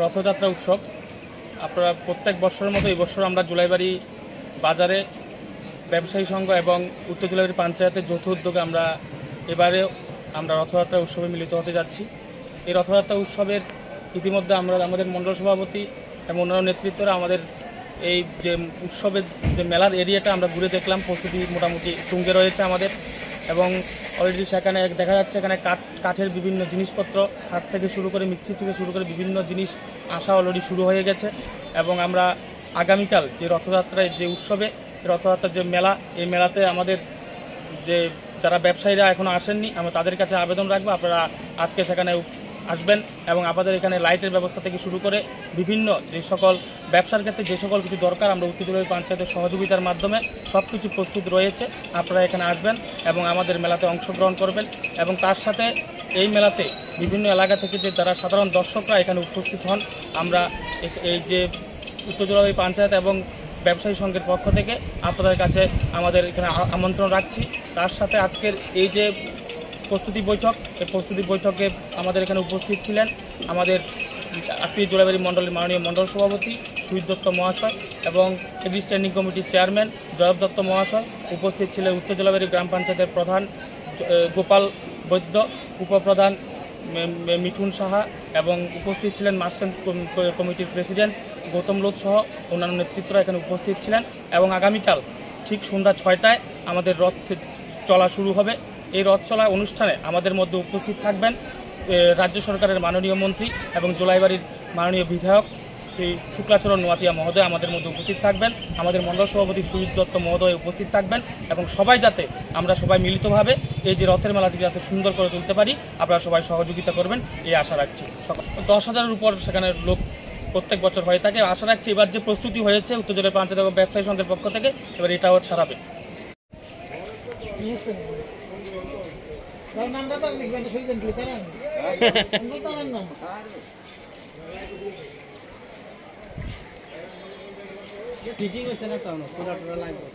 রথযাত্রা উৎসব আপনারা প্রত্যেক বছরের মতো এই বছর আমরা জুলাইবাড়ি বাজারে ব্যবসায়ী সংঘ এবং উত্তর জুলাইবাড়ি পঞ্চায়েতের যৌথ উদ্যোগে এবারে আমরা রথযাত্রা উৎসবে মিলিত হতে যাচ্ছি। এই রথযাত্রা উৎসবের ইতিমধ্যে আমরা আমাদের মণ্ডল সভাপতি এবং অন্যান্য নেতৃত্বরা আমাদের এই যে উৎসবের যে মেলার এরিয়াটা আমরা ঘুরে দেখলাম, প্রস্তুতি মোটামুটি তুঙ্গে রয়েছে আমাদের। এবং অলরেডি সেখানে দেখা যাচ্ছে এখানে কাঠের বিভিন্ন জিনিসপত্র, কাঠ থেকে শুরু করে মিক্সি থেকে শুরু করে বিভিন্ন জিনিস আসা অলরেডি শুরু হয়ে গেছে। এবং আমরা আগামীকাল যে রথযাত্রায় যে উৎসবে রথযাত্রার যে মেলা, এই মেলাতে আমাদের যে যারা ব্যবসায়ীরা এখনও আসেননি, আমরা তাদের কাছে আবেদন রাখবো আপনারা আজকে সেখানে আসবেন এবং আমাদের এখানে লাইটের ব্যবস্থা থেকে শুরু করে বিভিন্ন যে সকল ব্যবসার ক্ষেত্রে যে সকল কিছু দরকার আমরা উত্তর জুলাইবাড়ি পঞ্চায়েতের সহযোগিতার মাধ্যমে সব কিছু প্রস্তুত রয়েছে। আপনারা এখানে আসবেন এবং আমাদের মেলাতে অংশগ্রহণ করবেন। এবং তার সাথে এই মেলাতে বিভিন্ন এলাকা থেকে যে যারা সাধারণ দর্শকরা এখানে উপস্থিত হন, আমরা এই যে উত্তর জুলাইবাড়ি পঞ্চায়েত এবং ব্যবসায়ী সংঘের পক্ষ থেকে আপনাদের কাছে আমাদের এখানে আমন্ত্রণ রাখছি। তার সাথে আজকের এই যে প্রস্তুতি বৈঠক, এই প্রস্তুতি বৈঠকে আমাদের এখানে উপস্থিত ছিলেন আমাদের 38 জুলাইবাড়ি মণ্ডলের মাননীয় মণ্ডল সভাপতি সুজিত দত্ত মহাশয় এবং এগ্রি স্ট্যান্ডিং কমিটির চেয়ারম্যান জয়ব দত্ত মহাশয়। উপস্থিত ছিলেন উত্তর জুলাইবাড়ি গ্রাম পঞ্চায়েতের প্রধান গোপাল বৈদ্য, উপপ্রধান মিঠুন সাহা এবং উপস্থিত ছিলেন মার্চেন্ট কমিটির প্রেসিডেন্ট গৌতম লোধ সহ অন্যান্য নেতৃত্বরা এখানে উপস্থিত ছিলেন। এবং আগামীকাল ঠিক সন্ধ্যা 6টায় আমাদের রথ চলা শুরু হবে। এই রথ চলা অনুষ্ঠানে আমাদের মধ্যে উপস্থিত থাকবেন রাজ্য সরকারের মাননীয় মন্ত্রী এবং জুলাইবাড়ির মাননীয় বিধায়ক শ্রী শুক্লাচরণ নোয়াতিয়া মহোদয় আমাদের মধ্যে উপস্থিত থাকবেন। আমাদের মণ্ডল সভাপতি সুজিত দত্ত মহোদয় উপস্থিত থাকবেন। এবং সবাই যাতে আমরা সবাই মিলিতভাবে এই যে রথের মেলাটি যাতে সুন্দর করে তুলতে পারি, আপনারা সবাই সহযোগিতা করবেন এই আশা রাখছি। 10,000-এর উপর সেখানে লোক প্রত্যেক বছর হয়ে থাকে। আশা রাখছি এবার যে প্রস্তুতি হয়েছে উত্তর জুলাইবাড়ি পঞ্চায়েত এবং ব্যবসায়ী সংঘের পক্ষ থেকে এবার এটাও ছাড়াবে। ঠিকই হয়েছে না, কারণ সোনা টোনা লাগবে।